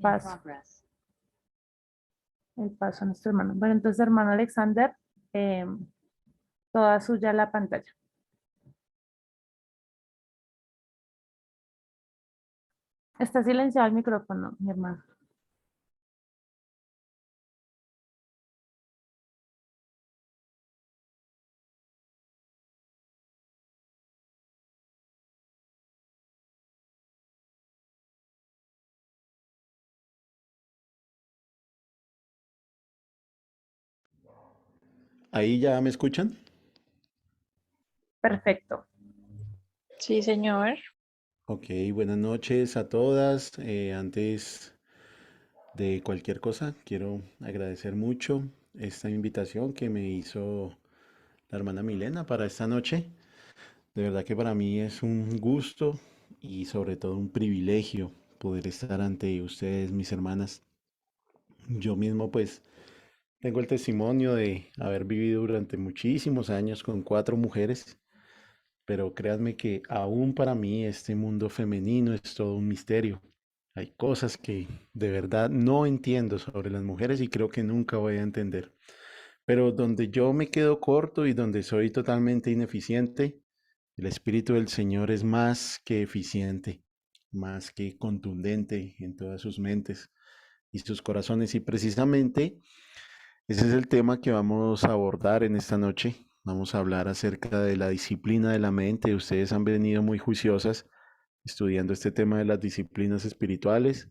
paso, el paso a nuestro hermano. Bueno, entonces, hermano Alexander, eh, toda suya la pantalla. Está silenciado el micrófono, mi hermano. ¿Ahí ya me escuchan? Perfecto. Sí, señor. Ok, buenas noches a todas. Antes de cualquier cosa, quiero agradecer mucho esta invitación que me hizo la hermana Milena para esta noche. De verdad que para mí es un gusto y sobre todo un privilegio poder estar ante ustedes, mis hermanas. Yo mismo pues tengo el testimonio de haber vivido durante muchísimos años con 4 mujeres, pero créanme que aún para mí este mundo femenino es todo un misterio. Hay cosas que de verdad no entiendo sobre las mujeres y creo que nunca voy a entender. Pero donde yo me quedo corto y donde soy totalmente ineficiente, el Espíritu del Señor es más que eficiente, más que contundente en todas sus mentes y sus corazones. Y precisamente ese es el tema que vamos a abordar en esta noche. Vamos a hablar acerca de la disciplina de la mente. Ustedes han venido muy juiciosas estudiando este tema de las disciplinas espirituales.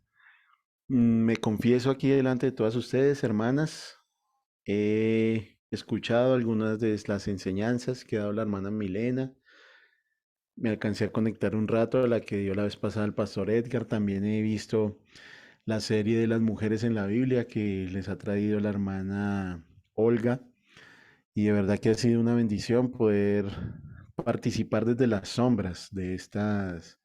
Me confieso aquí delante de todas ustedes, hermanas. He escuchado algunas de las enseñanzas que ha dado la hermana Milena. Me alcancé a conectar un rato a la que dio la vez pasada el pastor Edgar. También he visto la serie de las mujeres en la Biblia que les ha traído la hermana Olga. Y de verdad que ha sido una bendición poder participar desde las sombras de estas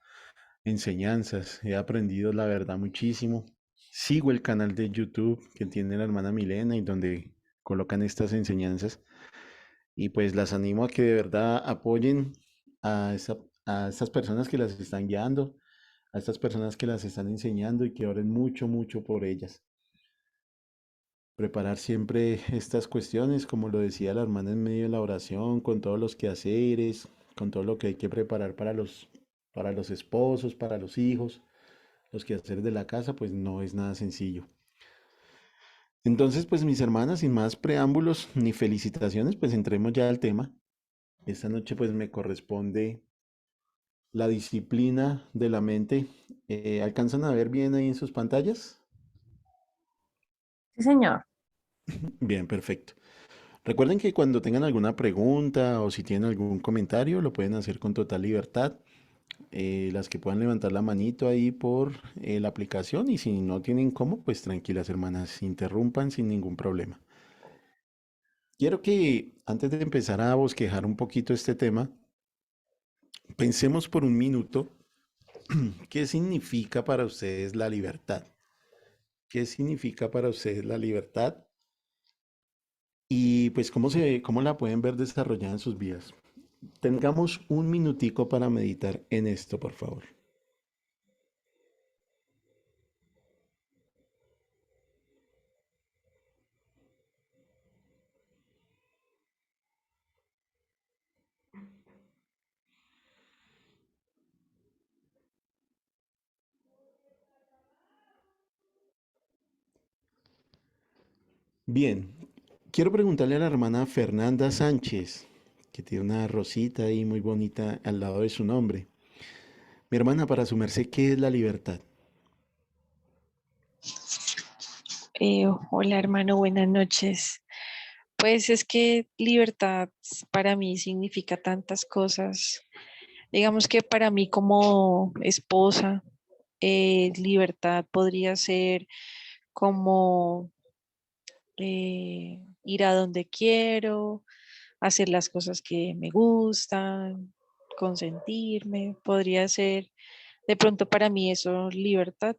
enseñanzas. He aprendido la verdad muchísimo. Sigo el canal de YouTube que tiene la hermana Milena y donde colocan estas enseñanzas. Y pues las animo a que de verdad apoyen a, a estas personas que las están guiando, a estas personas que las están enseñando y que oren mucho, mucho por ellas. Preparar siempre estas cuestiones, como lo decía la hermana en medio de la oración, con todos los quehaceres, con todo lo que hay que preparar para los esposos, para los hijos, los quehaceres de la casa, pues no es nada sencillo. Entonces, pues mis hermanas, sin más preámbulos ni felicitaciones, pues entremos ya al tema. Esta noche pues me corresponde la disciplina de la mente. ¿Alcanzan a ver bien ahí en sus pantallas? Sí, señor. Bien, perfecto. Recuerden que cuando tengan alguna pregunta o si tienen algún comentario, lo pueden hacer con total libertad. Las que puedan levantar la manito ahí por la aplicación y si no tienen cómo, pues tranquilas hermanas, interrumpan sin ningún problema. Quiero que antes de empezar a bosquejar un poquito este tema, pensemos por un minuto qué significa para ustedes la libertad. ¿Qué significa para ustedes la libertad? Y pues cómo la pueden ver desarrollada en sus vidas. Tengamos un minutico para meditar en esto, por favor. Bien, quiero preguntarle a la hermana Fernanda Sánchez, que tiene una rosita ahí muy bonita al lado de su nombre. Mi hermana, para su merced, ¿qué es la libertad? Hola, hermano, buenas noches. Pues es que libertad para mí significa tantas cosas. Digamos que para mí como esposa, libertad podría ser como ir a donde quiero, hacer las cosas que me gustan, consentirme, podría ser de pronto para mí eso libertad.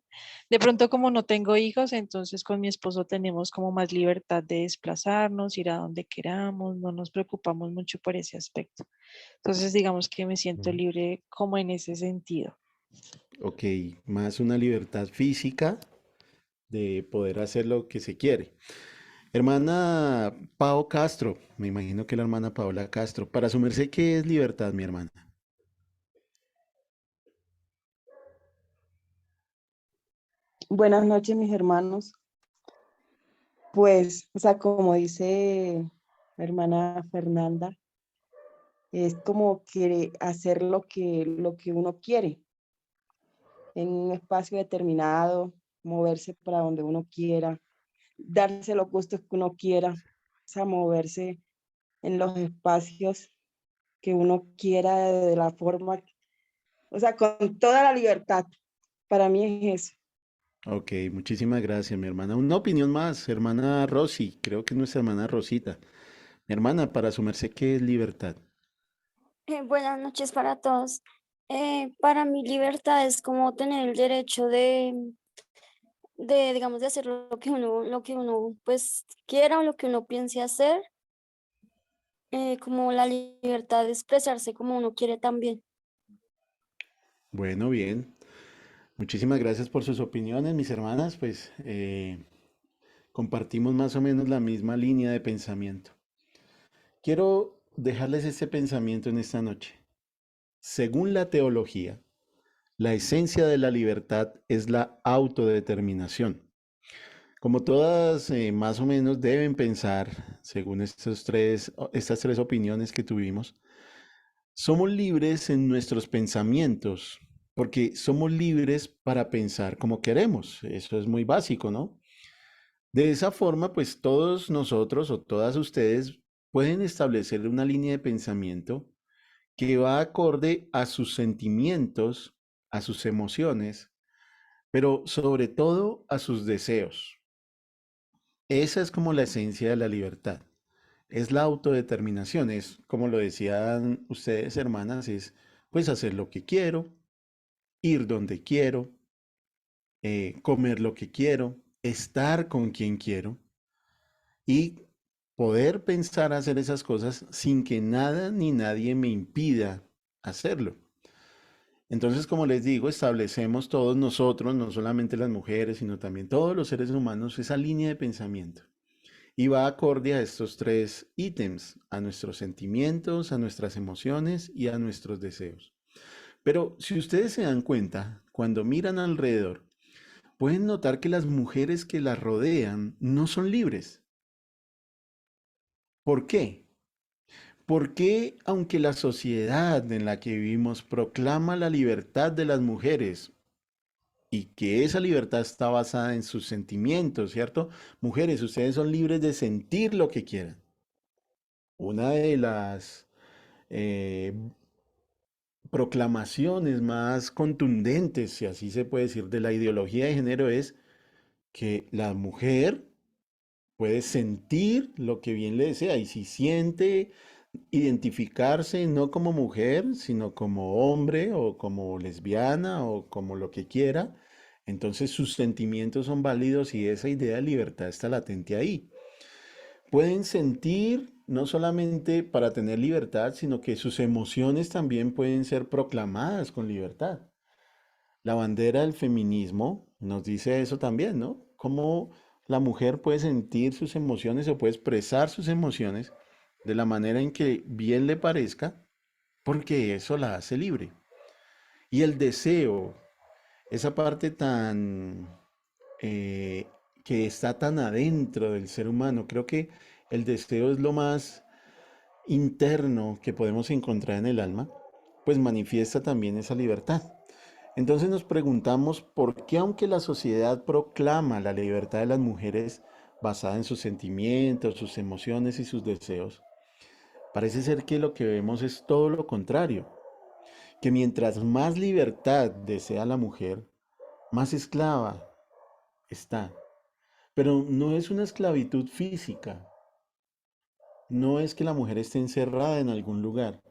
De pronto como no tengo hijos, entonces con mi esposo tenemos como más libertad de desplazarnos, ir a donde queramos, no nos preocupamos mucho por ese aspecto. Entonces digamos que me siento Mm. libre como en ese sentido. Ok, más una libertad física, de poder hacer lo que se quiere. Hermana Pao Castro, me imagino que la hermana Paola Castro, para su merced, ¿qué es libertad, mi hermana? Buenas noches, mis hermanos. Pues, o sea, como dice la hermana Fernanda, es como que hacer lo que uno quiere en un espacio determinado, moverse para donde uno quiera, darse los gustos que uno quiera, o sea, moverse en los espacios que uno quiera de la forma, o sea, con toda la libertad. Para mí es eso. Ok, muchísimas gracias, mi hermana. Una opinión más, hermana Rosy, creo que es nuestra hermana Rosita. Mi hermana, para su merced, ¿qué es libertad? Buenas noches para todos. Para mí libertad es como tener el derecho digamos, de hacer lo que uno pues quiera o lo que uno piense hacer, como la libertad de expresarse como uno quiere también. Bueno, bien. Muchísimas gracias por sus opiniones, mis hermanas. Pues compartimos más o menos la misma línea de pensamiento. Quiero dejarles este pensamiento en esta noche. Según la teología, la esencia de la libertad es la autodeterminación. Como todas más o menos deben pensar, según estas tres opiniones que tuvimos, somos libres en nuestros pensamientos, porque somos libres para pensar como queremos. Eso es muy básico, ¿no? De esa forma, pues todos nosotros o todas ustedes pueden establecer una línea de pensamiento que va acorde a sus sentimientos, a sus emociones, pero sobre todo a sus deseos. Esa es como la esencia de la libertad. Es la autodeterminación, es como lo decían ustedes, hermanas, es pues hacer lo que quiero, ir donde quiero, comer lo que quiero, estar con quien quiero y poder pensar hacer esas cosas sin que nada ni nadie me impida hacerlo. Entonces, como les digo, establecemos todos nosotros, no solamente las mujeres, sino también todos los seres humanos, esa línea de pensamiento. Y va acorde a estos tres ítems, a nuestros sentimientos, a nuestras emociones y a nuestros deseos. Pero si ustedes se dan cuenta, cuando miran alrededor, pueden notar que las mujeres que las rodean no son libres. ¿Por qué? Porque aunque la sociedad en la que vivimos proclama la libertad de las mujeres y que esa libertad está basada en sus sentimientos, ¿cierto? Mujeres, ustedes son libres de sentir lo que quieran. Una de las eh, proclamaciones más contundentes, si así se puede decir, de la ideología de género es que la mujer puede sentir lo que bien le desea y si siente identificarse no como mujer, sino como hombre o como lesbiana o como lo que quiera, entonces sus sentimientos son válidos y esa idea de libertad está latente ahí. Pueden sentir no solamente para tener libertad, sino que sus emociones también pueden ser proclamadas con libertad. La bandera del feminismo nos dice eso también, ¿no? Cómo la mujer puede sentir sus emociones o puede expresar sus emociones de la manera en que bien le parezca, porque eso la hace libre. Y el deseo, esa parte tan eh, que está tan adentro del ser humano, creo que el deseo es lo más interno que podemos encontrar en el alma, pues manifiesta también esa libertad. Entonces nos preguntamos por qué aunque la sociedad proclama la libertad de las mujeres basada en sus sentimientos, sus emociones y sus deseos, parece ser que lo que vemos es todo lo contrario, que mientras más libertad desea la mujer, más esclava está. Pero no es una esclavitud física, no es que la mujer esté encerrada en algún lugar,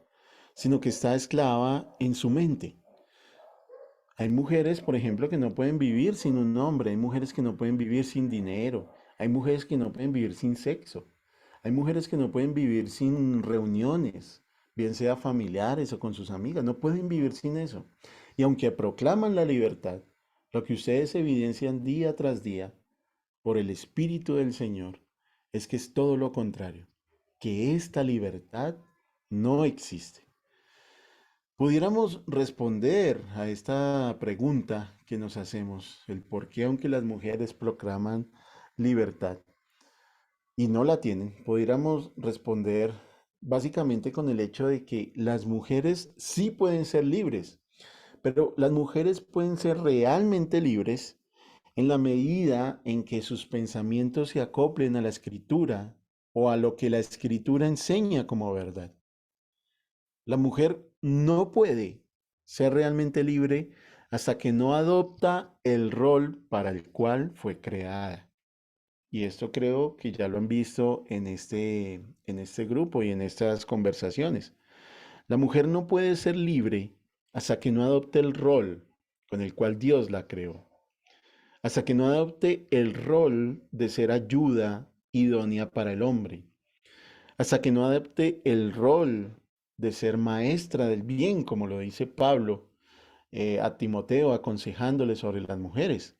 sino que está esclava en su mente. Hay mujeres, por ejemplo, que no pueden vivir sin un hombre, hay mujeres que no pueden vivir sin dinero, hay mujeres que no pueden vivir sin sexo, hay mujeres que no pueden vivir sin reuniones, bien sea familiares o con sus amigas, no pueden vivir sin eso. Y aunque proclaman la libertad, lo que ustedes evidencian día tras día por el Espíritu del Señor es que es todo lo contrario, que esta libertad no existe. Pudiéramos responder a esta pregunta que nos hacemos, el por qué aunque las mujeres proclaman libertad y no la tienen, pudiéramos responder básicamente con el hecho de que las mujeres sí pueden ser libres, pero las mujeres pueden ser realmente libres en la medida en que sus pensamientos se acoplen a la escritura o a lo que la escritura enseña como verdad. La mujer no puede ser realmente libre hasta que no adopta el rol para el cual fue creada. Y esto creo que ya lo han visto en este grupo y en estas conversaciones. La mujer no puede ser libre hasta que no adopte el rol con el cual Dios la creó. Hasta que no adopte el rol de ser ayuda idónea para el hombre. Hasta que no adopte el rol de ser maestra del bien, como lo dice Pablo a Timoteo aconsejándole sobre las mujeres.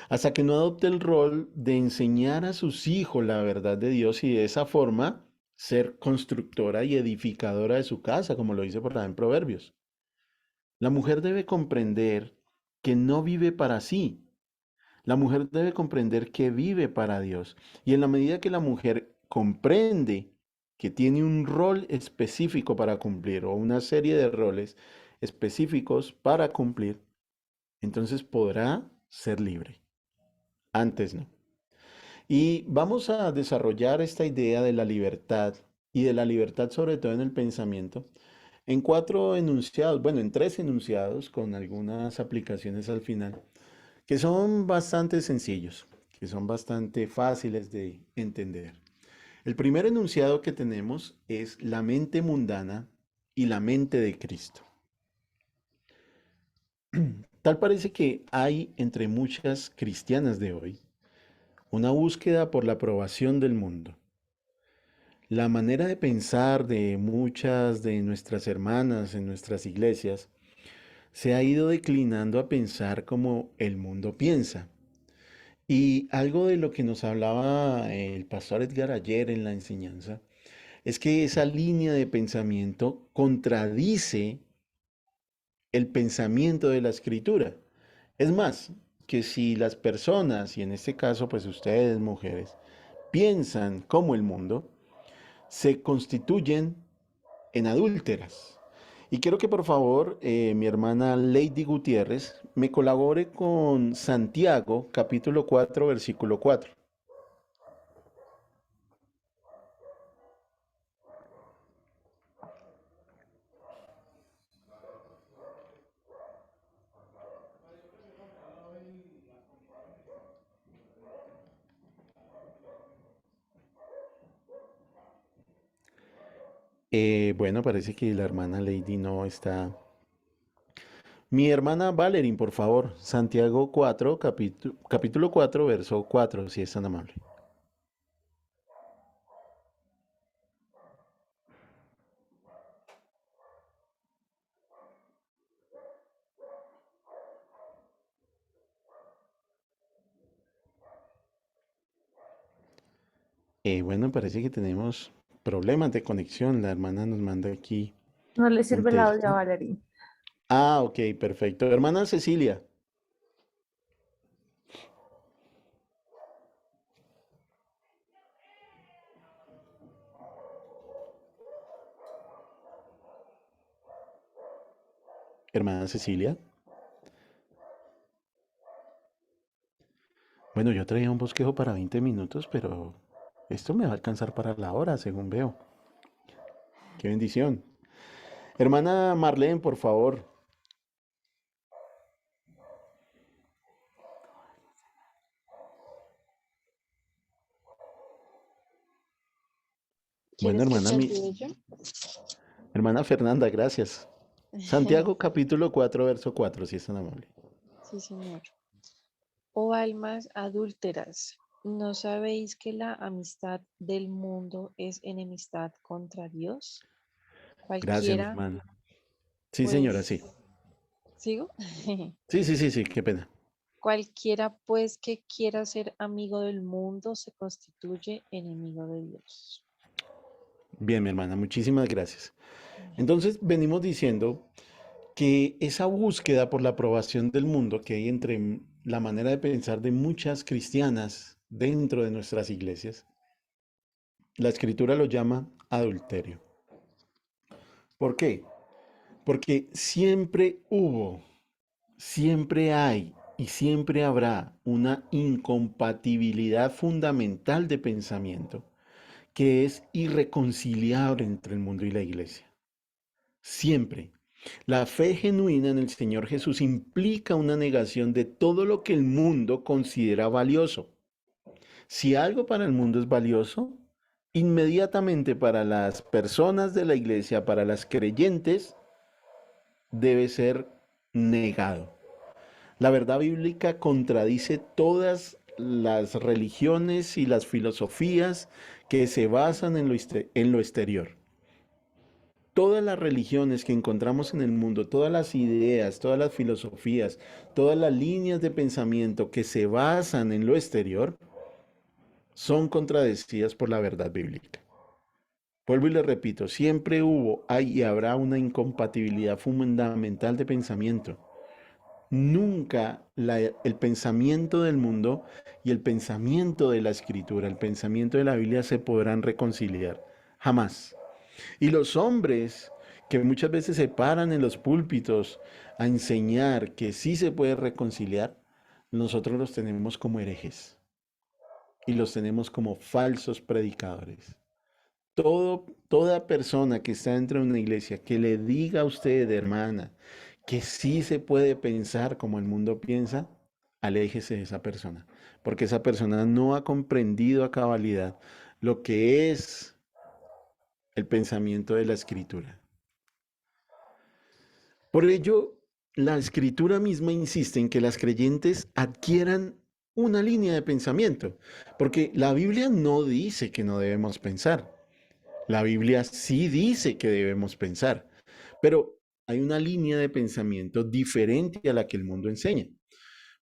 Hasta que no adopte el rol de enseñar a sus hijos la verdad de Dios y de esa forma ser constructora y edificadora de su casa, como lo dice por ahí en Proverbios. La mujer debe comprender que no vive para sí. La mujer debe comprender que vive para Dios. Y en la medida que la mujer comprende que tiene un rol específico para cumplir o una serie de roles específicos para cumplir, entonces podrá ser libre. Antes no. Y vamos a desarrollar esta idea de la libertad y de la libertad sobre todo en el pensamiento en 4 enunciados, bueno, en 3 enunciados con algunas aplicaciones al final que son bastante sencillos, que son bastante fáciles de entender. El primer enunciado que tenemos es la mente mundana y la mente de Cristo. Tal parece que hay entre muchas cristianas de hoy una búsqueda por la aprobación del mundo. La manera de pensar de muchas de nuestras hermanas en nuestras iglesias se ha ido declinando a pensar como el mundo piensa. Y algo de lo que nos hablaba el pastor Edgar ayer en la enseñanza es que esa línea de pensamiento contradice el pensamiento de la escritura. Es más, que si las personas, y en este caso pues ustedes mujeres, piensan como el mundo, se constituyen en adúlteras. Y quiero que por favor mi hermana Lady Gutiérrez me colabore con Santiago capítulo 4 versículo 4. Bueno, parece que la hermana Lady no está. Mi hermana Valerie, por favor, Santiago 4, capítulo 4, verso 4, si es tan amable. Bueno, parece que tenemos problemas de conexión. La hermana nos manda aquí No le un sirve el audio a texto. Valerie. Ah, ok, perfecto. Hermana Cecilia. Hermana Cecilia. Bueno, yo traía un bosquejo para 20 minutos, pero esto me va a alcanzar para la hora, según veo. Qué bendición. Hermana Marlene, por favor. Bueno, ¿Quieres que te ayude yo? hermana Fernanda, gracias. Santiago capítulo 4, verso 4, si es tan amable. Sí, señor. Oh almas adúlteras, ¿no sabéis que la amistad del mundo es enemistad contra Dios? Gracias, mi Cualquiera, hermana. Sí, señora, pues, sí. ¿sigo? Sí, qué pena. Cualquiera pues que quiera ser amigo del mundo se constituye enemigo de Dios. Bien, mi hermana, muchísimas gracias. Entonces, venimos diciendo que esa búsqueda por la aprobación del mundo que hay entre la manera de pensar de muchas cristianas dentro de nuestras iglesias, la escritura lo llama adulterio. ¿Por qué? Porque siempre hubo, siempre hay y siempre habrá una incompatibilidad fundamental de pensamiento que es irreconciliable entre el mundo y la iglesia. Siempre. La fe genuina en el Señor Jesús implica una negación de todo lo que el mundo considera valioso. Si algo para el mundo es valioso, inmediatamente para las personas de la iglesia, para las creyentes, debe ser negado. La verdad bíblica contradice todas las religiones y las filosofías que se basan en lo exterior. Todas las religiones que encontramos en el mundo, todas las ideas, todas las filosofías, todas las líneas de pensamiento que se basan en lo exterior, son contradecidas por la verdad bíblica. Vuelvo y le repito, siempre hubo, hay y habrá una incompatibilidad fundamental de pensamiento. Nunca el pensamiento del mundo y el pensamiento de la escritura, el pensamiento de la Biblia se podrán reconciliar. Jamás. Y los hombres que muchas veces se paran en los púlpitos a enseñar que sí se puede reconciliar, nosotros los tenemos como herejes y los tenemos como falsos predicadores. Toda persona que está dentro de una iglesia que le diga a usted, hermana, que sí se puede pensar como el mundo piensa, aléjese de esa persona, porque esa persona no ha comprendido a cabalidad lo que es el pensamiento de la escritura. Por ello, la escritura misma insiste en que las creyentes adquieran una línea de pensamiento, porque la Biblia no dice que no debemos pensar. La Biblia sí dice que debemos pensar, pero hay una línea de pensamiento diferente a la que el mundo enseña.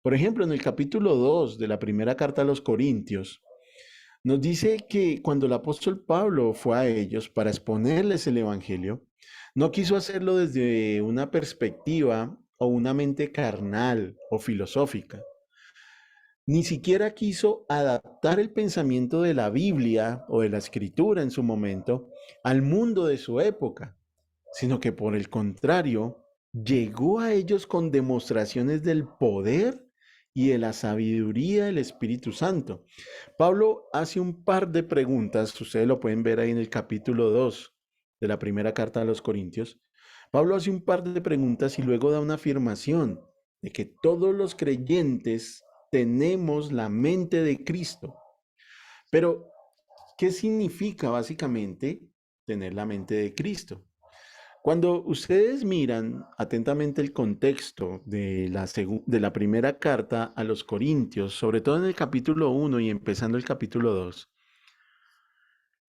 Por ejemplo, en el capítulo 2 de la primera carta a los Corintios, nos dice que cuando el apóstol Pablo fue a ellos para exponerles el Evangelio, no quiso hacerlo desde una perspectiva o una mente carnal o filosófica. Ni siquiera quiso adaptar el pensamiento de la Biblia o de la Escritura en su momento al mundo de su época, sino que por el contrario, llegó a ellos con demostraciones del poder y de la sabiduría del Espíritu Santo. Pablo hace un par de preguntas, ustedes lo pueden ver ahí en el capítulo 2 de la primera carta a los Corintios. Pablo hace un par de preguntas y luego da una afirmación de que todos los creyentes tenemos la mente de Cristo. Pero, ¿qué significa básicamente tener la mente de Cristo? Cuando ustedes miran atentamente el contexto de la primera carta a los Corintios, sobre todo en el capítulo 1 y empezando el capítulo 2,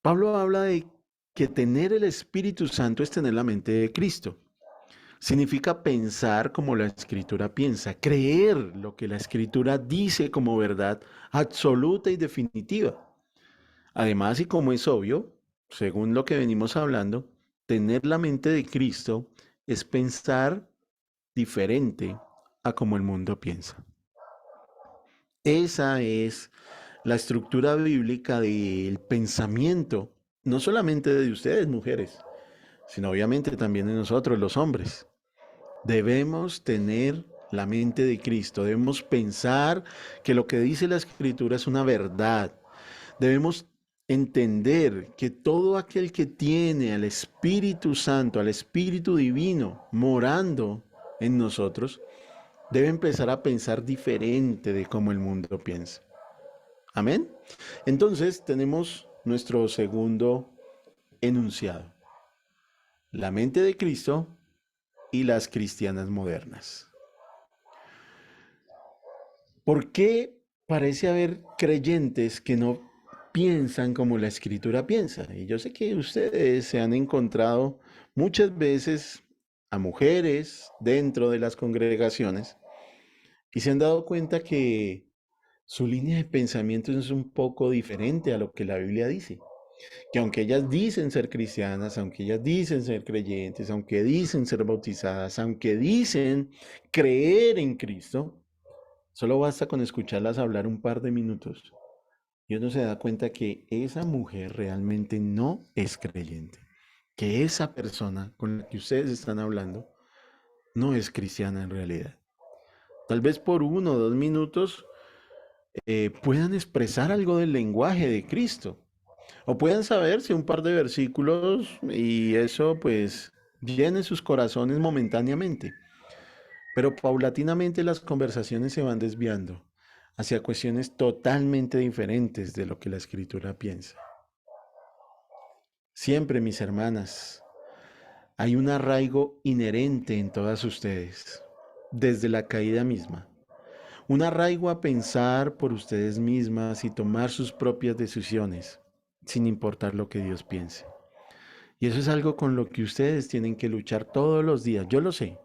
Pablo habla de que tener el Espíritu Santo es tener la mente de Cristo. Significa pensar como la Escritura piensa, creer lo que la Escritura dice como verdad absoluta y definitiva. Además, y como es obvio, según lo que venimos hablando, tener la mente de Cristo es pensar diferente a como el mundo piensa. Esa es la estructura bíblica del pensamiento, no solamente de ustedes, mujeres, sino obviamente también de nosotros, los hombres. Debemos tener la mente de Cristo, debemos pensar que lo que dice la Escritura es una verdad. Debemos entender que todo aquel que tiene al Espíritu Santo, al Espíritu Divino morando en nosotros, debe empezar a pensar diferente de cómo el mundo piensa. Amén. Entonces tenemos nuestro segundo enunciado. La mente de Cristo y las cristianas modernas. ¿Por qué parece haber creyentes que no piensan como la Escritura piensa? Y yo sé que ustedes se han encontrado muchas veces a mujeres dentro de las congregaciones Y se han dado cuenta que su línea de pensamiento es un poco diferente a lo que la Biblia dice. Que aunque ellas dicen ser cristianas, aunque ellas dicen ser creyentes, aunque dicen ser bautizadas, aunque dicen creer en Cristo, solo basta con escucharlas hablar un par de minutos y uno se da cuenta que esa mujer realmente no es creyente, que esa persona con la que ustedes están hablando no es cristiana en realidad. Tal vez por 1 o 2 minutos puedan expresar algo del lenguaje de Cristo, o puedan saberse un par de versículos y eso pues llene sus corazones momentáneamente. Pero paulatinamente las conversaciones se van desviando hacia cuestiones totalmente diferentes de lo que la escritura piensa. Siempre, mis hermanas, hay un arraigo inherente en todas ustedes, desde la caída misma. Un arraigo a pensar por ustedes mismas y tomar sus propias decisiones, sin importar lo que Dios piense. Y eso es algo con lo que ustedes tienen que luchar todos los días. Yo lo sé.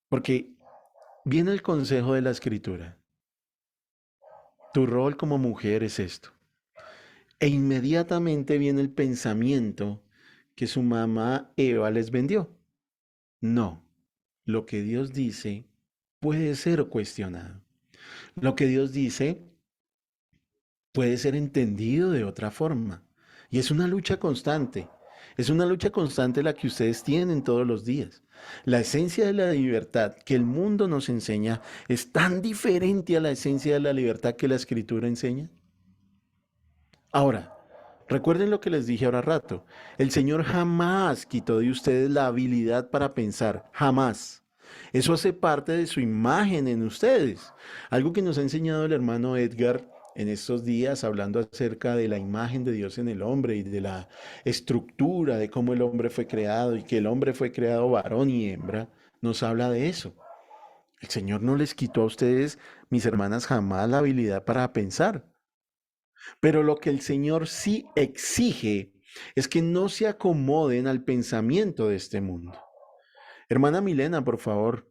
Porque viene el consejo de la escritura. Tu rol como mujer es esto. E inmediatamente viene el pensamiento que su mamá Eva les vendió. No. Lo que Dios dice puede ser cuestionado. Lo que Dios dice puede ser entendido de otra forma. Y es una lucha constante. Es una lucha constante la que ustedes tienen todos los días. La esencia de la libertad que el mundo nos enseña es tan diferente a la esencia de la libertad que la escritura enseña. Ahora, recuerden lo que les dije ahora rato. El Señor jamás quitó de ustedes la habilidad para pensar. Jamás. Eso hace parte de su imagen en ustedes. Algo que nos ha enseñado el hermano Edgar en estos días, hablando acerca de la imagen de Dios en el hombre y de la estructura de cómo el hombre fue creado y que el hombre fue creado varón y hembra, nos habla de eso. El Señor no les quitó a ustedes, mis hermanas, jamás la habilidad para pensar. Pero lo que el Señor sí exige es que no se acomoden al pensamiento de este mundo. Hermana Milena, por favor,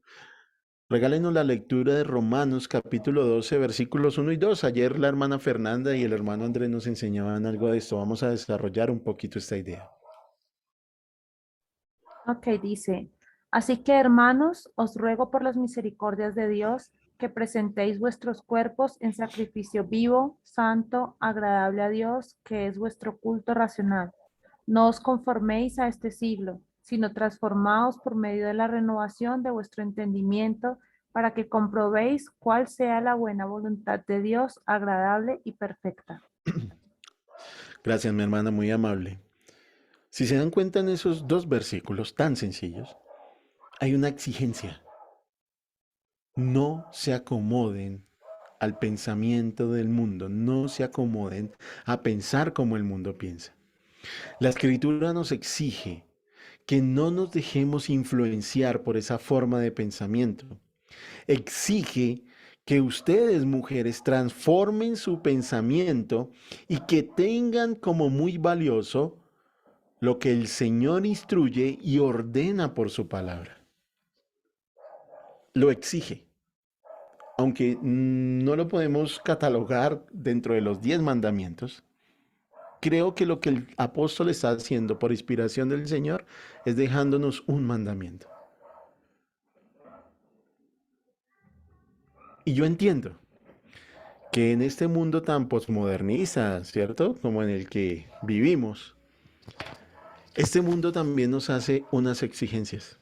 regálenos la lectura de Romanos capítulo 12, versículos 1 y 2. Ayer la hermana Fernanda y el hermano Andrés nos enseñaban algo de esto. Vamos a desarrollar un poquito esta idea. Ok, dice, así que hermanos, os ruego por las misericordias de Dios que presentéis vuestros cuerpos en sacrificio vivo, santo, agradable a Dios, que es vuestro culto racional. No os conforméis a este siglo, sino transformaos por medio de la renovación de vuestro entendimiento para que comprobéis cuál sea la buena voluntad de Dios, agradable y perfecta. Gracias, mi hermana, muy amable. Si se dan cuenta en esos 2 versículos tan sencillos, hay una exigencia. No se acomoden al pensamiento del mundo, no se acomoden a pensar como el mundo piensa. La escritura nos exige que no nos dejemos influenciar por esa forma de pensamiento. Exige que ustedes, mujeres, transformen su pensamiento y que tengan como muy valioso lo que el Señor instruye y ordena por su palabra. Lo exige. Aunque no lo podemos catalogar dentro de los 10 mandamientos, creo que lo que el apóstol está haciendo por inspiración del Señor es dejándonos un mandamiento. Y yo entiendo que en este mundo tan posmodernista, ¿cierto? Como en el que vivimos, este mundo también nos hace unas exigencias.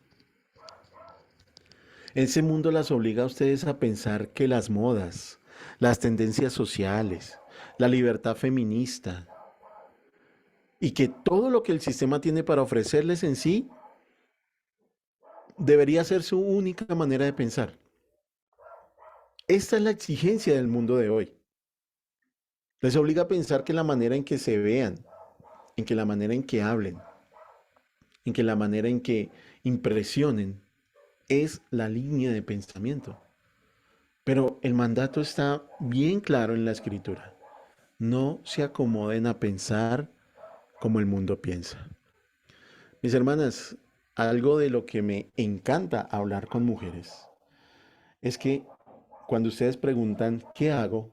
Ese mundo las obliga a ustedes a pensar que las modas, las tendencias sociales, la libertad feminista y que todo lo que el sistema tiene para ofrecerles en sí debería ser su única manera de pensar. Esta es la exigencia del mundo de hoy. Les obliga a pensar que la manera en que se vean, en que la manera en que hablen, en que la manera en que impresionen es la línea de pensamiento. Pero el mandato está bien claro en la escritura. No se acomoden a pensar como el mundo piensa. Mis hermanas, algo de lo que me encanta hablar con mujeres es que cuando ustedes preguntan, ¿qué hago?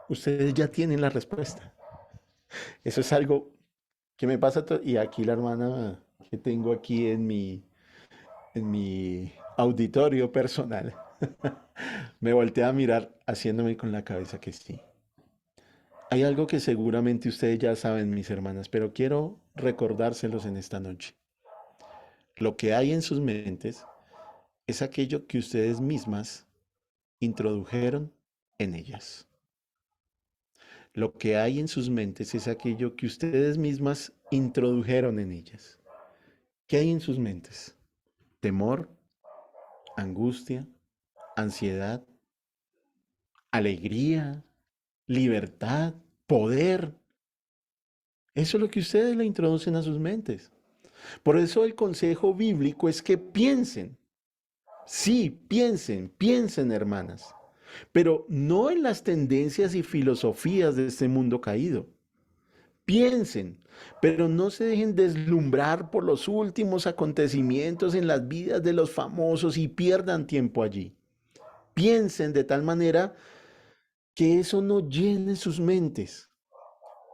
Ustedes ya tienen la respuesta. Eso es algo que me pasa y aquí la hermana que tengo aquí en mi auditorio personal me voltea a mirar haciéndome con la cabeza que sí. Hay algo que seguramente ustedes ya saben, mis hermanas, pero quiero recordárselos en esta noche. Lo que hay en sus mentes es aquello que ustedes mismas introdujeron en ellas. Lo que hay en sus mentes es aquello que ustedes mismas introdujeron en ellas. ¿Qué hay en sus mentes? Temor, angustia, ansiedad, alegría, libertad, poder. Eso es lo que ustedes le introducen a sus mentes. Por eso el consejo bíblico es que piensen. Sí, piensen, hermanas, pero no en las tendencias y filosofías de este mundo caído. Piensen, pero no se dejen deslumbrar por los últimos acontecimientos en las vidas de los famosos y pierdan tiempo allí. Piensen de tal manera que eso no llene sus mentes.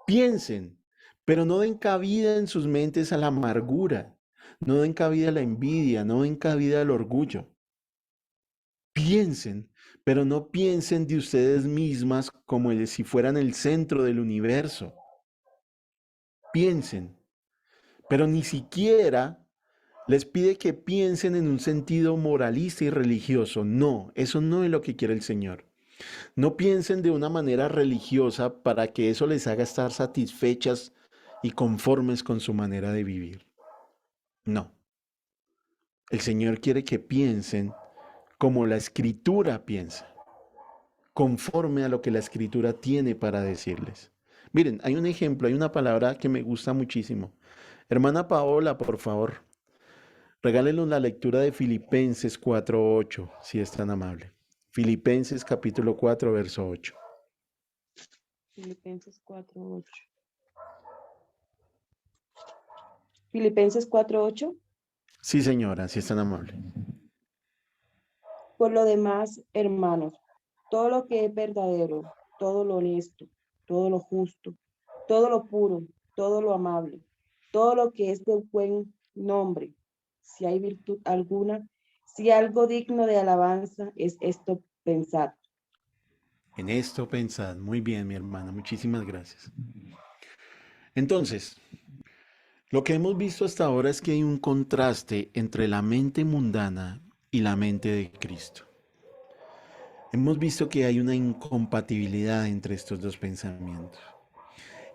Piensen, pero no den cabida en sus mentes a la amargura, no den cabida a la envidia, no den cabida al orgullo. Piensen, pero no piensen de ustedes mismas como si fueran el centro del universo. Piensen, pero ni siquiera les pide que piensen en un sentido moralista y religioso. No, eso no es lo que quiere el Señor. No piensen de una manera religiosa para que eso les haga estar satisfechas y conformes con su manera de vivir. No. El Señor quiere que piensen como la Escritura piensa, conforme a lo que la Escritura tiene para decirles. Miren, hay un ejemplo, hay una palabra que me gusta muchísimo. Hermana Paola, por favor, regálenos la lectura de Filipenses 4:8, si es tan amable. Filipenses capítulo 4, verso 8. Filipenses 4:8. Filipenses 4:8. Sí, señora, si es tan amable. Por lo demás, hermanos, todo lo que es verdadero, todo lo honesto, todo lo justo, todo lo puro, todo lo amable, todo lo que es de buen nombre, si hay virtud alguna, si algo digno de alabanza, es esto pensad. En esto pensad. Muy bien, mi hermana, muchísimas gracias. Entonces, lo que hemos visto hasta ahora es que hay un contraste entre la mente mundana y la mente de Cristo. Hemos visto que hay una incompatibilidad entre estos dos pensamientos.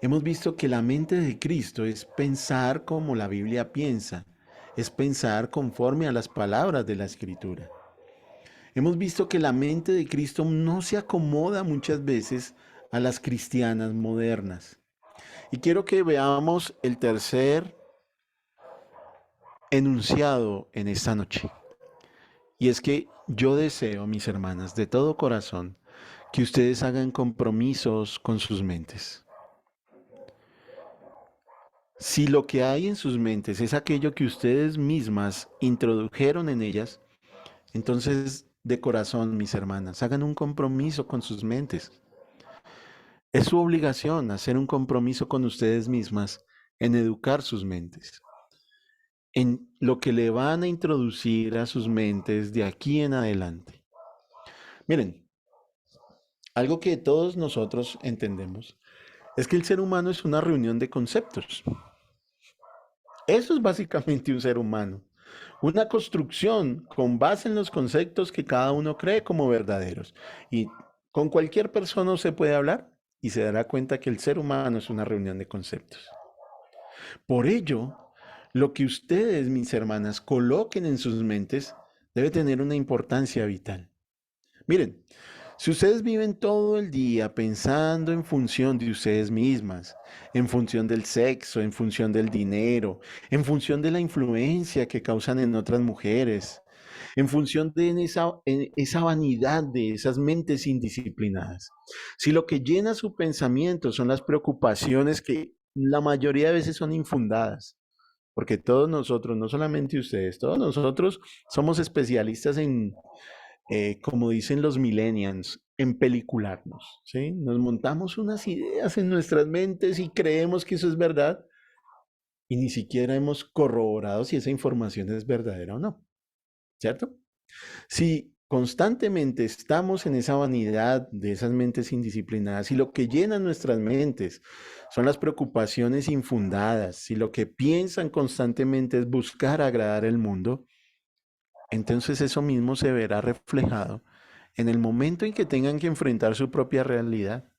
Hemos visto que la mente de Cristo es pensar como la Biblia piensa, es pensar conforme a las palabras de la Escritura. Hemos visto que la mente de Cristo no se acomoda muchas veces a las cristianas modernas. Y quiero que veamos el tercer enunciado en esta noche. Y es que yo deseo, mis hermanas, de todo corazón, que ustedes hagan compromisos con sus mentes. Si lo que hay en sus mentes es aquello que ustedes mismas introdujeron en ellas, entonces de corazón, mis hermanas, hagan un compromiso con sus mentes. Es su obligación hacer un compromiso con ustedes mismas en educar sus mentes, en lo que le van a introducir a sus mentes de aquí en adelante. Miren, algo que todos nosotros entendemos es que el ser humano es una reunión de conceptos. Eso es básicamente un ser humano. Una construcción con base en los conceptos que cada uno cree como verdaderos. Y con cualquier persona se puede hablar y se dará cuenta que el ser humano es una reunión de conceptos. Por ello, lo que ustedes, mis hermanas, coloquen en sus mentes debe tener una importancia vital. Miren, si ustedes viven todo el día pensando en función de ustedes mismas, en función del sexo, en función del dinero, en función de la influencia que causan en otras mujeres, en función de esa vanidad de esas mentes indisciplinadas, si lo que llena su pensamiento son las preocupaciones que la mayoría de veces son infundadas, porque todos nosotros, no solamente ustedes, todos nosotros somos especialistas como dicen los millennials, empelicularnos, ¿sí? Nos montamos unas ideas en nuestras mentes y creemos que eso es verdad y ni siquiera hemos corroborado si esa información es verdadera o no, ¿cierto? Si constantemente estamos en esa vanidad de esas mentes indisciplinadas y lo que llena nuestras mentes son las preocupaciones infundadas, si lo que piensan constantemente es buscar agradar al mundo, entonces eso mismo se verá reflejado en el momento en que tengan que enfrentar su propia realidad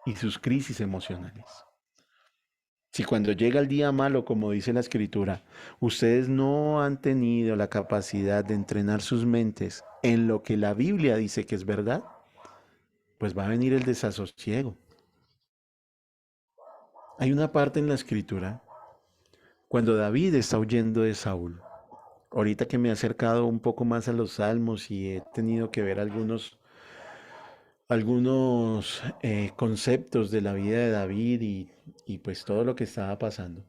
y sus crisis emocionales. Si cuando llega el día malo, como dice la escritura, ustedes no han tenido la capacidad de entrenar sus mentes en lo que la Biblia dice que es verdad, pues va a venir el desasosiego. Hay una parte en la escritura, cuando David está huyendo de Saúl. Ahorita que me he acercado un poco más a los salmos y he tenido que ver algunos conceptos de la vida de David y pues todo lo que estaba pasando.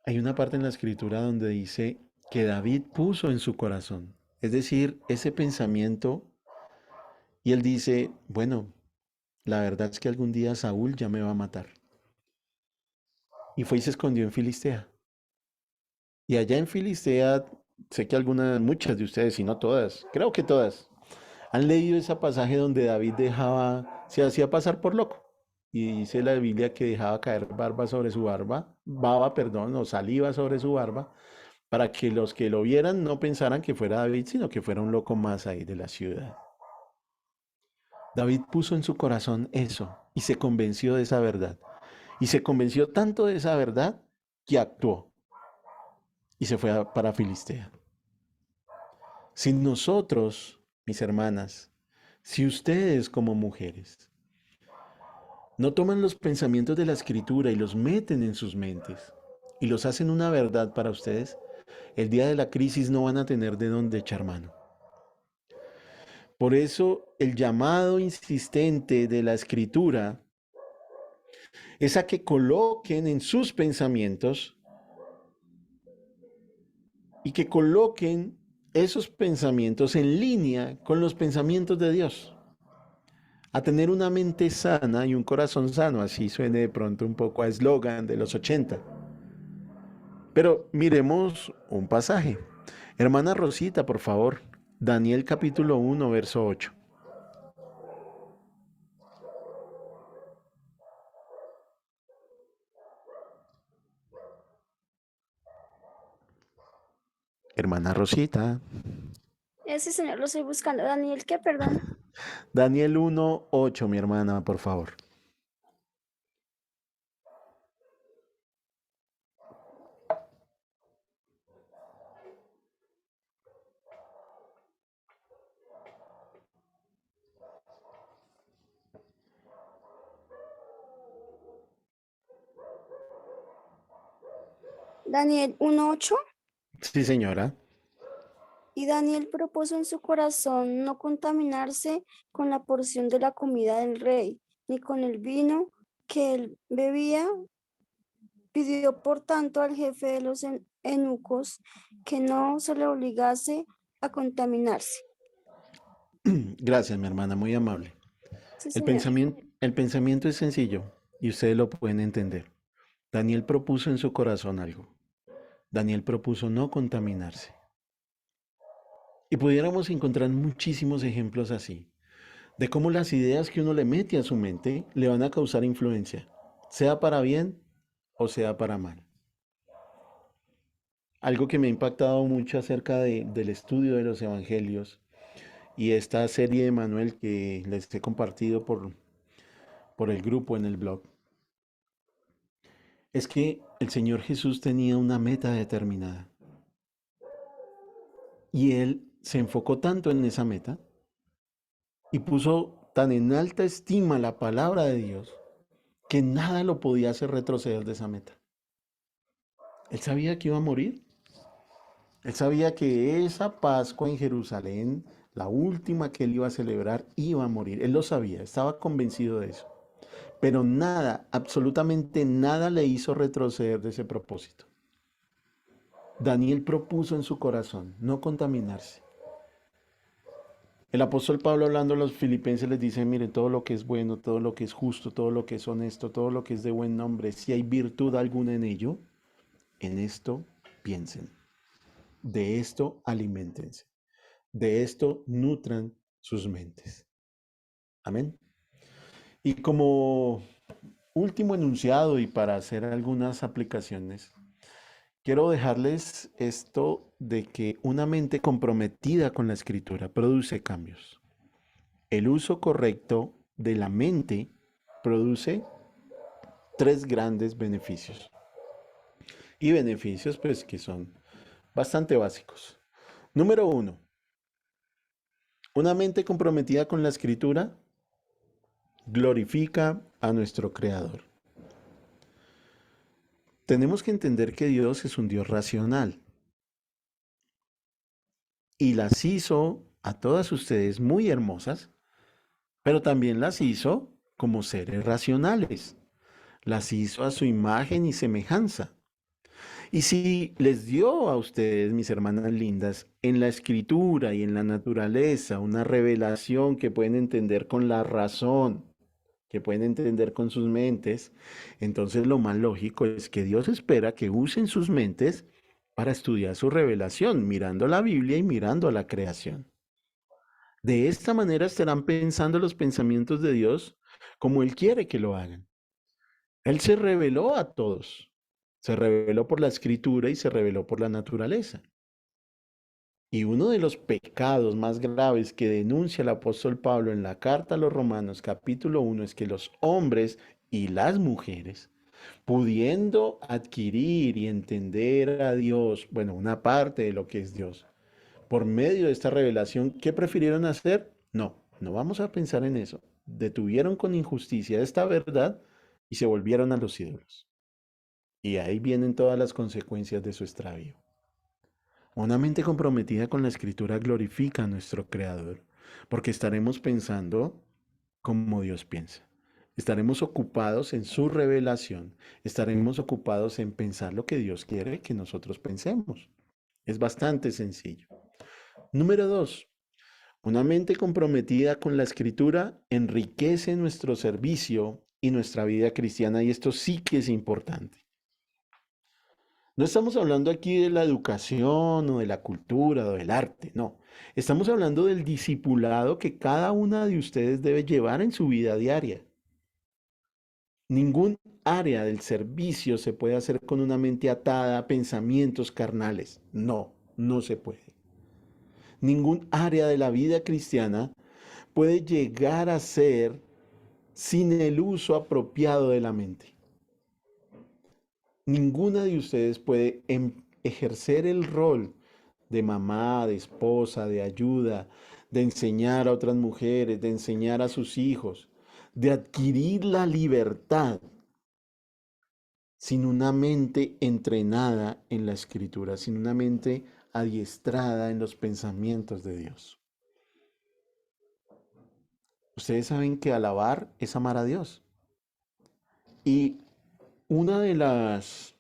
Hay una parte en la escritura donde dice que David puso en su corazón, es decir, ese pensamiento, y él dice, bueno, la verdad es que algún día Saúl ya me va a matar. Y fue y se escondió en Filistea. Y allá en Filistea, sé que muchas de ustedes, si no todas, creo que todas, han leído ese pasaje donde David se hacía pasar por loco. Y dice la Biblia que dejaba caer baba, perdón, o saliva sobre su barba, para que los que lo vieran no pensaran que fuera David, sino que fuera un loco más ahí de la ciudad. David puso en su corazón eso y se convenció de esa verdad. Y se convenció tanto de esa verdad que actuó y se fue para Filistea. Si nosotros, mis hermanas, si ustedes como mujeres no toman los pensamientos de la escritura y los meten en sus mentes y los hacen una verdad para ustedes, el día de la crisis no van a tener de dónde echar mano. Por eso el llamado insistente de la escritura es a que coloquen en sus pensamientos y que coloquen esos pensamientos en línea con los pensamientos de Dios. A tener una mente sana y un corazón sano, así suene de pronto un poco a eslogan de los 80. Pero miremos un pasaje. Hermana Rosita, por favor, Daniel capítulo 1, verso 8. Hermana Rosita. Ese señor lo estoy buscando. Daniel, ¿qué? Perdón. Daniel 1, 8, mi hermana, por favor. Daniel 1:8. Sí, señora. Y Daniel propuso en su corazón no contaminarse con la porción de la comida del rey, ni con el vino que él bebía. Pidió por tanto al jefe de los eunucos que no se le obligase a contaminarse. Gracias, mi hermana, muy amable. Sí, El señor. pensamiento es sencillo y ustedes lo pueden entender. Daniel propuso en su corazón algo. Daniel propuso no contaminarse. Y pudiéramos encontrar muchísimos ejemplos así, de cómo las ideas que uno le mete a su mente le van a causar influencia, sea para bien o sea para mal. Algo que me ha impactado mucho acerca del estudio de los evangelios y esta serie de Manuel que les he compartido por el grupo en el blog, es que el Señor Jesús tenía una meta determinada y Él se enfocó tanto en esa meta y puso tan en alta estima la palabra de Dios que nada lo podía hacer retroceder de esa meta. Él sabía que iba a morir. Él sabía que esa Pascua en Jerusalén, la última que él iba a celebrar, iba a morir. Él lo sabía, estaba convencido de eso. Pero nada, absolutamente nada le hizo retroceder de ese propósito. Daniel propuso en su corazón no contaminarse. El apóstol Pablo hablando a los filipenses les dice, miren, todo lo que es bueno, todo lo que es justo, todo lo que es honesto, todo lo que es de buen nombre, si hay virtud alguna en ello, en esto piensen, de esto aliméntense, de esto nutran sus mentes. Amén. Y como último enunciado y para hacer algunas aplicaciones, quiero dejarles esto de que una mente comprometida con la escritura produce cambios. El uso correcto de la mente produce 3 grandes beneficios. Y beneficios pues que son bastante básicos. Número 1, una mente comprometida con la escritura glorifica a nuestro Creador. Tenemos que entender que Dios es un Dios racional y las hizo a todas ustedes muy hermosas, pero también las hizo como seres racionales. Las hizo a su imagen y semejanza. Y si les dio a ustedes, mis hermanas lindas, en la escritura y en la naturaleza, una revelación que pueden entender con la razón, que pueden entender con sus mentes, entonces lo más lógico es que Dios espera que usen sus mentes para estudiar su revelación, mirando la Biblia y mirando a la creación. De esta manera estarán pensando los pensamientos de Dios como Él quiere que lo hagan. Él se reveló a todos. Se reveló por la escritura y se reveló por la naturaleza. Y uno de los pecados más graves que denuncia el apóstol Pablo en la carta a los Romanos capítulo 1 es que los hombres y las mujeres, pudiendo adquirir y entender a Dios, bueno, una parte de lo que es Dios, por medio de esta revelación, ¿qué prefirieron hacer? No, no vamos a pensar en eso. Detuvieron con injusticia esta verdad y se volvieron a los ídolos. Y ahí vienen todas las consecuencias de su extravío. Una mente comprometida con la escritura glorifica a nuestro Creador, porque estaremos pensando como Dios piensa. Estaremos ocupados en su revelación, estaremos ocupados en pensar lo que Dios quiere que nosotros pensemos. Es bastante sencillo. Número 2. Una mente comprometida con la escritura enriquece nuestro servicio y nuestra vida cristiana, y esto sí que es importante. No estamos hablando aquí de la educación o de la cultura o del arte, no. Estamos hablando del discipulado que cada una de ustedes debe llevar en su vida diaria. Ningún área del servicio se puede hacer con una mente atada a pensamientos carnales. No, no se puede. Ningún área de la vida cristiana puede llegar a ser sin el uso apropiado de la mente. Ninguna de ustedes puede ejercer el rol de mamá, de esposa, de ayuda, de enseñar a otras mujeres, de enseñar a sus hijos, de adquirir la libertad sin una mente entrenada en la escritura, sin una mente adiestrada en los pensamientos de Dios. Ustedes saben que alabar es amar a Dios. Y una de las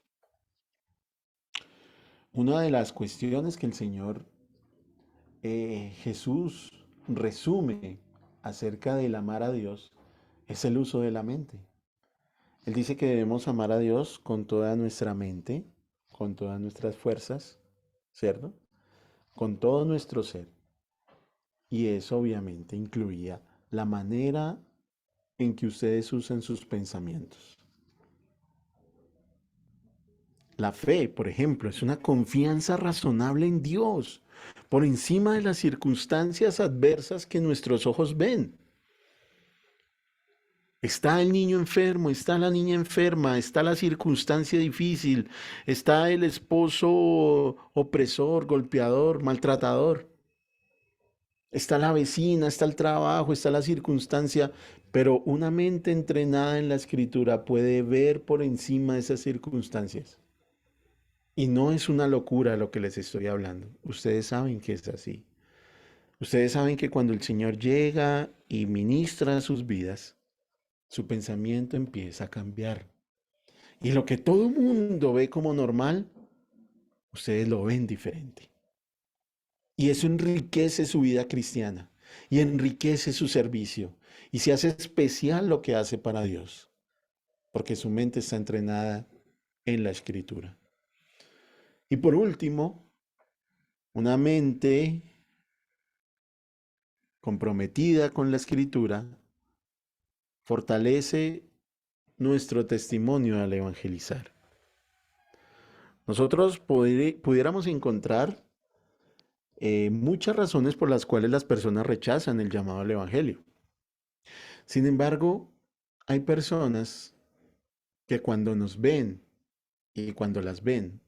cuestiones que el Señor Jesús resume acerca del amar a Dios es el uso de la mente. Él dice que debemos amar a Dios con toda nuestra mente, con todas nuestras fuerzas, ¿cierto? Con todo nuestro ser. Y eso obviamente incluía la manera en que ustedes usan sus pensamientos. La fe, por ejemplo, es una confianza razonable en Dios, por encima de las circunstancias adversas que nuestros ojos ven. Está el niño enfermo, está la niña enferma, está la circunstancia difícil, está el esposo opresor, golpeador, maltratador. Está la vecina, está el trabajo, está la circunstancia, pero una mente entrenada en la escritura puede ver por encima de esas circunstancias. Y no es una locura lo que les estoy hablando. Ustedes saben que es así. Ustedes saben que cuando el Señor llega y ministra sus vidas, su pensamiento empieza a cambiar. Y lo que todo el mundo ve como normal, ustedes lo ven diferente. Y eso enriquece su vida cristiana. y enriquece su servicio y se hace especial lo que hace para Dios, porque su mente está entrenada en la escritura. Y por último, una mente comprometida con la escritura fortalece nuestro testimonio al evangelizar. Nosotros pudiéramos encontrar muchas razones por las cuales las personas rechazan el llamado al evangelio. Sin embargo, hay personas que cuando nos ven y cuando las ven,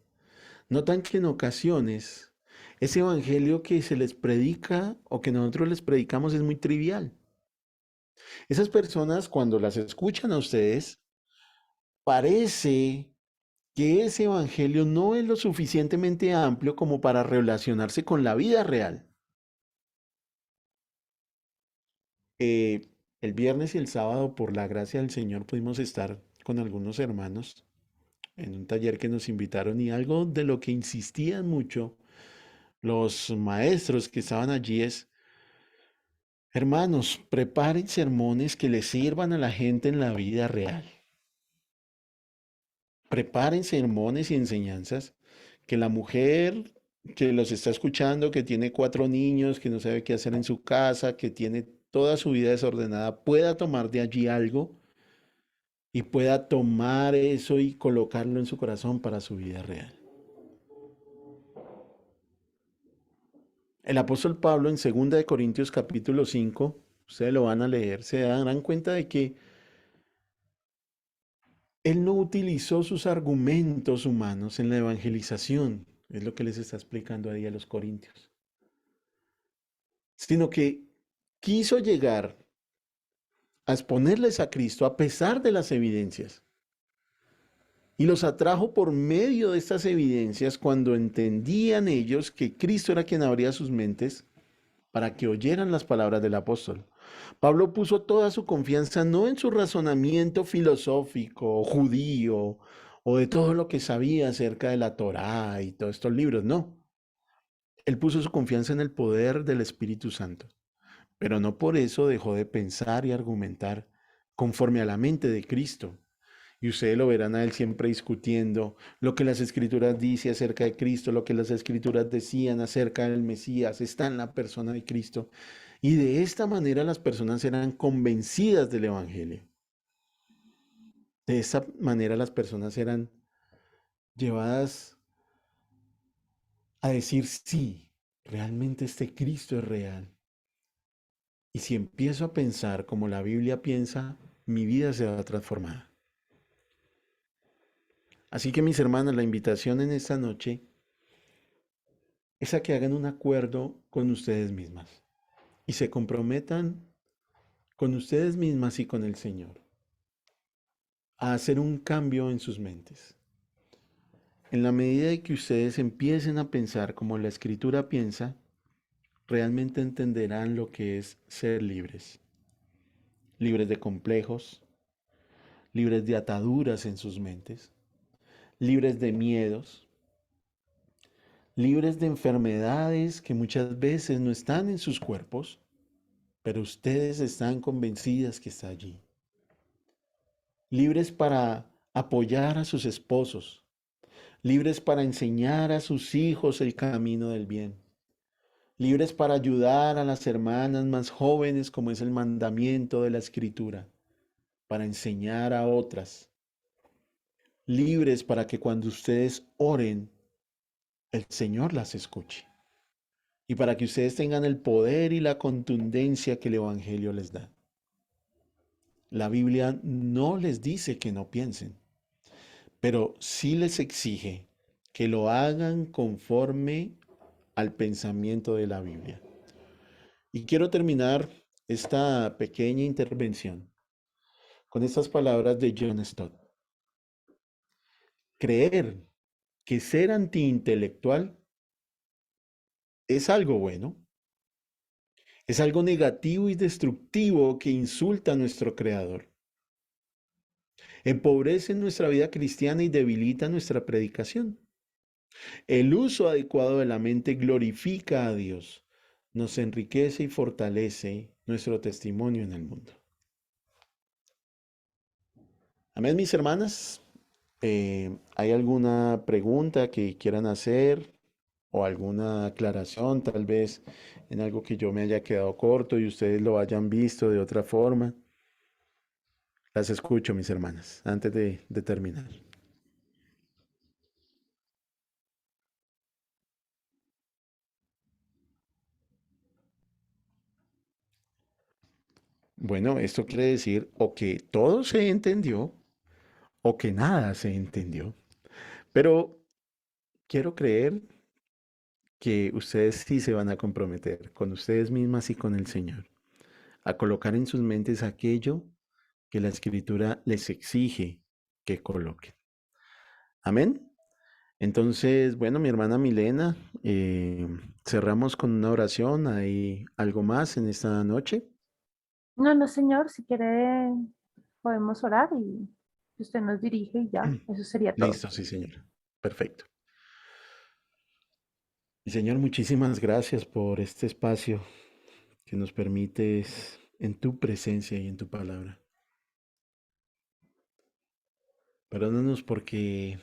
notan que en ocasiones ese evangelio que se les predica o que nosotros les predicamos es muy trivial. Esas personas cuando las escuchan a ustedes, parece que ese evangelio no es lo suficientemente amplio como para relacionarse con la vida real. Eh, el viernes y el sábado, por la gracia del Señor, pudimos estar con algunos hermanos en un taller que nos invitaron y algo de lo que insistían mucho los maestros que estaban allí es, hermanos, preparen sermones que les sirvan a la gente en la vida real. Preparen sermones y enseñanzas que la mujer que los está escuchando, que tiene 4 niños, que no sabe qué hacer en su casa, que tiene toda su vida desordenada, pueda tomar de allí algo y pueda tomar eso y colocarlo en su corazón para su vida real. El apóstol Pablo en 2 de Corintios capítulo 5, ustedes lo van a leer, se darán cuenta de que él no utilizó sus argumentos humanos en la evangelización, es lo que les está explicando ahí a los corintios, sino que quiso llegar a exponerles a Cristo a pesar de las evidencias. Y los atrajo por medio de estas evidencias cuando entendían ellos que Cristo era quien abría sus mentes para que oyeran las palabras del apóstol. Pablo puso toda su confianza no en su razonamiento filosófico, judío, o de todo lo que sabía acerca de la Torá y todos estos libros, no. Él puso su confianza en el poder del Espíritu Santo, pero no por eso dejó de pensar y argumentar conforme a la mente de Cristo. Y ustedes lo verán a él siempre discutiendo lo que las escrituras dicen acerca de Cristo, lo que las escrituras decían acerca del Mesías, está en la persona de Cristo. Y de esta manera las personas eran convencidas del Evangelio. De esta manera las personas eran llevadas a decir, sí, realmente este Cristo es real. Y si empiezo a pensar como la Biblia piensa, mi vida se va a transformar. Así que mis hermanas, la invitación en esta noche es a que hagan un acuerdo con ustedes mismas y se comprometan con ustedes mismas y con el Señor a hacer un cambio en sus mentes. En la medida de que ustedes empiecen a pensar como la Escritura piensa, realmente entenderán lo que es ser libres. Libres de complejos, libres de ataduras en sus mentes, libres de miedos, libres de enfermedades que muchas veces no están en sus cuerpos, pero ustedes están convencidas que está allí. Libres para apoyar a sus esposos, libres para enseñar a sus hijos el camino del bien, libres para ayudar a las hermanas más jóvenes como es el mandamiento de la Escritura, para enseñar a otras, libres para que cuando ustedes oren, el Señor las escuche. Y para que ustedes tengan el poder y la contundencia que el Evangelio les da. La Biblia no les dice que no piensen, pero sí les exige que lo hagan conforme al pensamiento de la Biblia. Y quiero terminar esta pequeña intervención con estas palabras de John Stott. Creer que ser antiintelectual es algo bueno, es algo negativo y destructivo que insulta a nuestro Creador. Empobrece nuestra vida cristiana y debilita nuestra predicación. El uso adecuado de la mente glorifica a Dios, nos enriquece y fortalece nuestro testimonio en el mundo. Amén, mis hermanas. ¿Hay alguna pregunta que quieran hacer o alguna aclaración, tal vez en algo que yo me haya quedado corto y ustedes lo hayan visto de otra forma? Las escucho, mis hermanas, antes de terminar. Bueno, esto quiere decir o que todo se entendió o que nada se entendió. Pero quiero creer que ustedes sí se van a comprometer con ustedes mismas y con el Señor, a colocar en sus mentes aquello que la Escritura les exige que coloquen. Amén. Entonces, bueno, mi hermana Milena, cerramos con una oración. ¿Hay algo más en esta noche? No, no, señor, si quiere podemos orar y usted nos dirige y ya, eso sería todo. Listo, sí, señor. Perfecto. Y Señor, muchísimas gracias por este espacio que nos permites en tu presencia y en tu palabra. Perdónanos porque,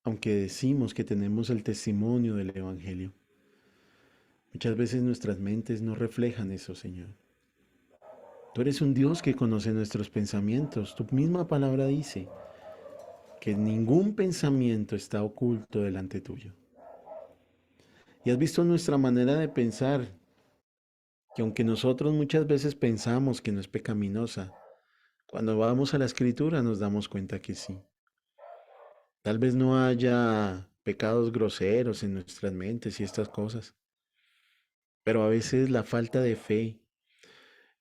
aunque decimos que tenemos el testimonio del Evangelio, muchas veces nuestras mentes no reflejan eso, Señor. Tú eres un Dios que conoce nuestros pensamientos. Tu misma palabra dice que ningún pensamiento está oculto delante tuyo. Y has visto nuestra manera de pensar, que aunque nosotros muchas veces pensamos que no es pecaminosa, cuando vamos a la Escritura nos damos cuenta que sí. Tal vez no haya pecados groseros en nuestras mentes y estas cosas, pero a veces la falta de fe,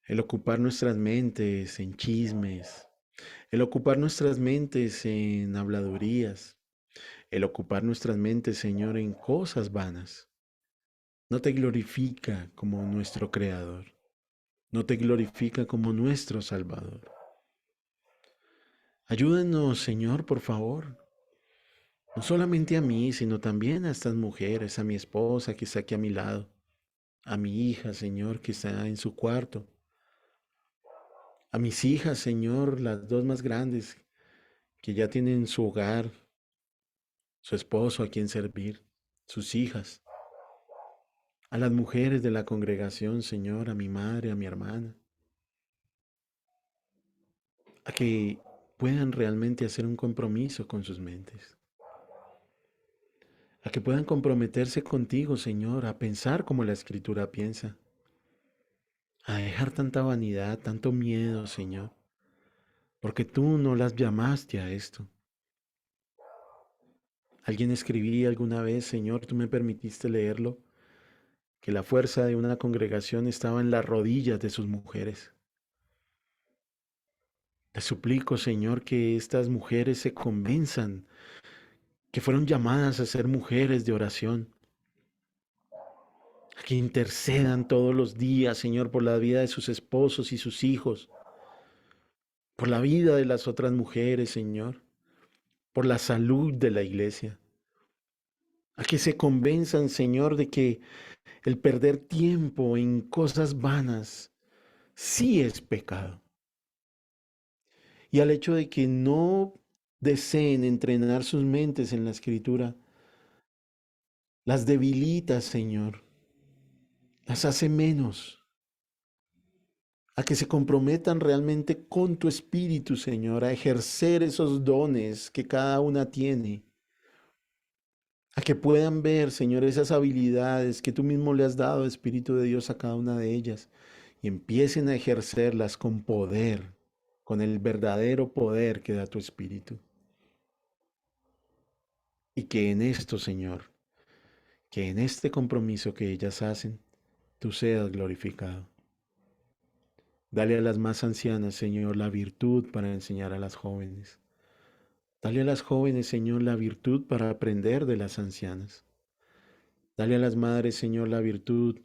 el ocupar nuestras mentes en chismes, el ocupar nuestras mentes en habladurías, el ocupar nuestras mentes, Señor, en cosas vanas, no te glorifica como nuestro Creador, no te glorifica como nuestro Salvador. Ayúdenos, Señor, por favor, no solamente a mí, sino también a estas mujeres, a mi esposa que está aquí a mi lado, a mi hija, Señor, que está en su cuarto, a mis hijas, Señor, las dos más grandes, que ya tienen su hogar, su esposo a quien servir, sus hijas, a las mujeres de la congregación, Señor, a mi madre, a mi hermana, a que puedan realmente hacer un compromiso con sus mentes, a que puedan comprometerse contigo, Señor, a pensar como la Escritura piensa, a dejar tanta vanidad, tanto miedo, Señor, porque tú no las llamaste a esto. Alguien escribía alguna vez, Señor, tú me permitiste leerlo, que la fuerza de una congregación estaba en las rodillas de sus mujeres. Te suplico, Señor, que estas mujeres se convenzan que fueron llamadas a ser mujeres de oración, a que intercedan todos los días, Señor, por la vida de sus esposos y sus hijos, por la vida de las otras mujeres, Señor, por la salud de la iglesia, a que se convenzan, Señor, de que el perder tiempo en cosas vanas sí es pecado. Y al hecho de que no deseen entrenar sus mentes en la Escritura, las debilita, Señor, las hace menos, a que se comprometan realmente con tu Espíritu, Señor, a ejercer esos dones que cada una tiene, a que puedan ver, Señor, esas habilidades que tú mismo le has dado, Espíritu de Dios, a cada una de ellas, y empiecen a ejercerlas con poder, con el verdadero poder que da tu Espíritu. Y que en esto, Señor, que en este compromiso que ellas hacen, tú seas glorificado. Dale a las más ancianas, Señor, la virtud para enseñar a las jóvenes. Dale a las jóvenes, Señor, la virtud para aprender de las ancianas. Dale a las madres, Señor, la virtud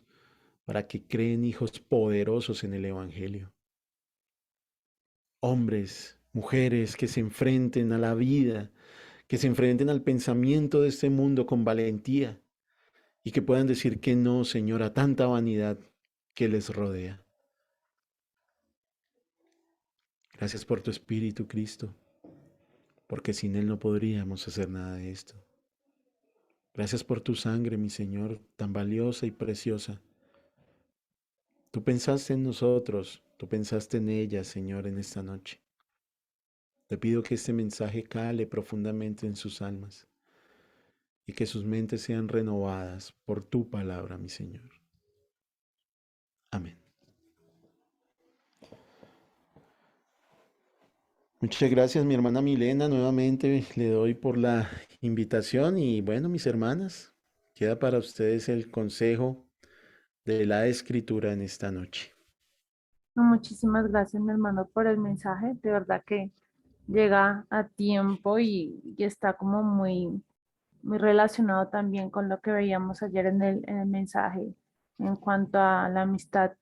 para que creen hijos poderosos en el Evangelio. Hombres, mujeres que se enfrenten a la vida, que se enfrenten al pensamiento de este mundo con valentía y que puedan decir que no, Señor, a tanta vanidad que les rodea. Gracias por tu Espíritu, Cristo, porque sin Él no podríamos hacer nada de esto. Gracias por tu sangre, mi Señor, tan valiosa y preciosa. Tú pensaste en nosotros, tú pensaste en ella, Señor, en esta noche. Te pido que este mensaje cale profundamente en sus almas y que sus mentes sean renovadas por tu palabra, mi Señor. Amén. Muchas gracias, mi hermana Milena. Nuevamente le doy por la invitación y bueno, mis hermanas, queda para ustedes el consejo de la escritura en esta noche. No, muchísimas gracias, mi hermano, por el mensaje. De verdad que llega a tiempo y está como muy relacionado también con lo que veíamos ayer en el mensaje en cuanto a la amistad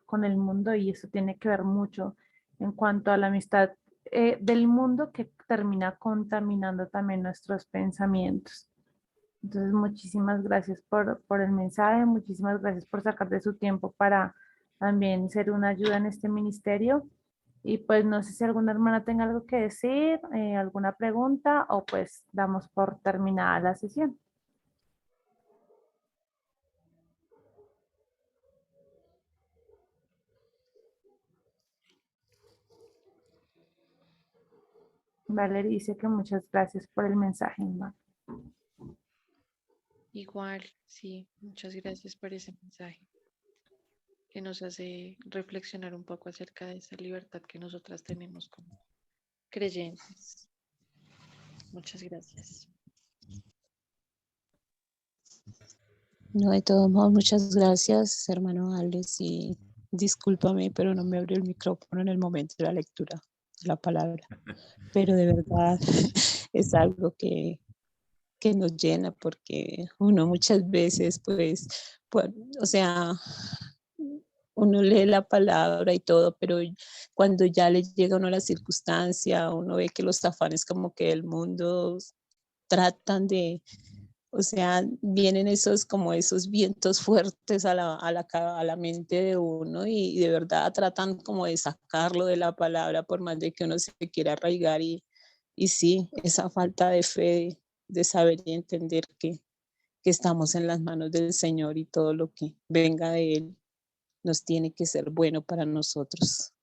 con el mundo, y eso tiene que ver mucho en cuanto a la amistad del mundo, que termina contaminando también nuestros pensamientos. Entonces, muchísimas gracias por el mensaje, muchísimas gracias por sacar de su tiempo para también ser una ayuda en este ministerio. Y pues no sé si alguna hermana tenga algo que decir, alguna pregunta, o pues damos por terminada la sesión. Valeria dice que muchas gracias por el mensaje, hermano. Igual, sí, muchas gracias por ese mensaje que nos hace reflexionar un poco acerca de esa libertad que nosotras tenemos como creyentes. Muchas gracias. No, de todos modos, muchas gracias, hermano Alex, y discúlpame, pero no me abrió el micrófono en el momento de la lectura de la palabra. Pero de verdad es algo que nos llena, porque uno muchas veces, o sea, uno lee la palabra y todo, pero cuando ya le llega a uno la circunstancia, uno ve que los afanes como que el mundo tratan de, o sea, vienen esos como esos vientos fuertes a la mente de uno y de verdad tratan como de sacarlo de la palabra por más de que uno se quiera arraigar y sí, esa falta de fe, de saber y entender que estamos en las manos del Señor y todo lo que venga de Él nos tiene que ser bueno para nosotros.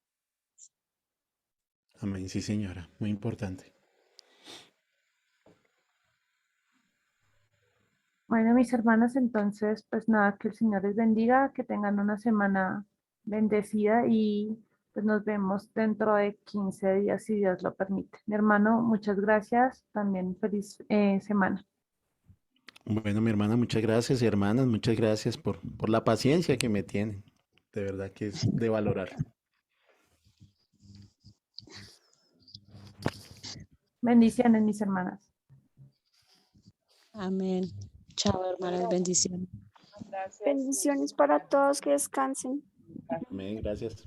Amén, sí, señora, muy importante. Bueno, mis hermanas, entonces, pues nada, que el Señor les bendiga, que tengan una semana bendecida y pues nos vemos dentro de 15 días, si Dios lo permite. Mi hermano, muchas gracias. También feliz semana. Bueno, mi hermana, muchas gracias, y hermanas, muchas gracias por la paciencia que me tienen. De verdad que es de valorar. Bendiciones, mis hermanas. Amén. Chao, hermanas, bendiciones. Bendiciones para todos, que descansen. Amén, gracias.